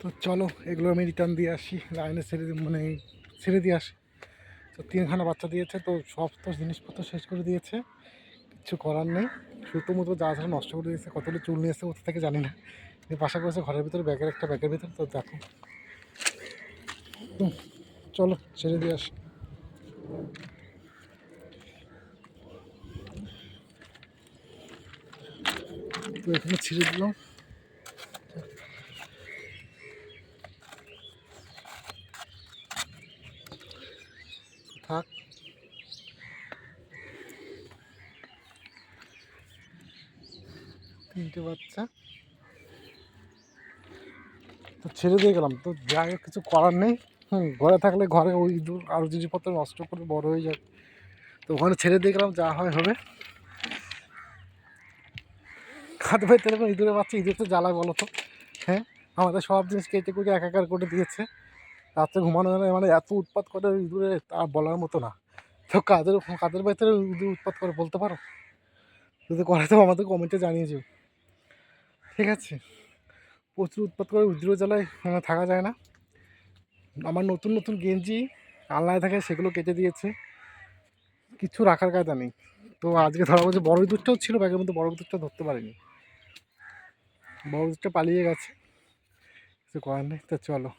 তো চলো এগুলো আমি রিটার্ন দিয়ে আসি, লাইনে ছেড়ে দিয়ে আসি। তো 3খানা বাচ্চা দিয়েছে, তো সব তো জিনিসপত্র শেষ করে দিয়েছে, কিছু করার নেই। সুতোমতো যা যা নষ্ট করে দিয়েছে, কতগুলো চুল নিয়ে এসে কোথা থেকে জানি না, বাসা করেছে ঘরের ভিতরে, ব্যাগের ভিতরে। তো দেখো, চলো ছেড়ে দিয়ে আসি। তো এখানে ছেড়ে দিলাম, থাক। 3টে বাচ্চা তো ছেড়ে দিয়ে গেলাম, তো যাই হোক কিছু করার নেই। ঘরে থাকলে ঘরে ওই ইঁদুর আরও জিনিসপত্র নষ্ট করে বড় হয়ে যায়, তো ওখানে ছেড়ে দিয়ে গেলাম, যা হয় হবে। খাদ ভাই এরকম ইঁদুরের বাচ্চা, ইঁদুর তো জ্বালায় বলো তো। হ্যাঁ, আমাদের সব জিনিস কেটে কুটে একাকার করে দিয়েছে। রাত্রে ঘুমানো মানে এত উৎপাত করে ইঁদুরে, তা বলার মতো না। তো কাদের ভেতরে ইঁদুর উৎপাত করে বলতে পারো? যদি করে তো আমাদের কমেন্টে জানিয়ে যাও, ঠিক আছে? প্রচুর উৎপাত করে, ইঁদুরের জ্বালায় থাকা যায় না। আমার নতুন নতুন গেঞ্জি আলনায় থাকে, সেগুলো কেটে দিয়েছে, কিছু রাখার কায়দা নেই। তো আজকে ধরা বলছে বড় ইঁদুরটাও ছিল ব্যাগের মধ্যে, বড় ইঁদুরটা ধরতে পারিনি, বড় ইঁদুরটা পালিয়ে গেছে, কিছু করার নেই। তো চলো।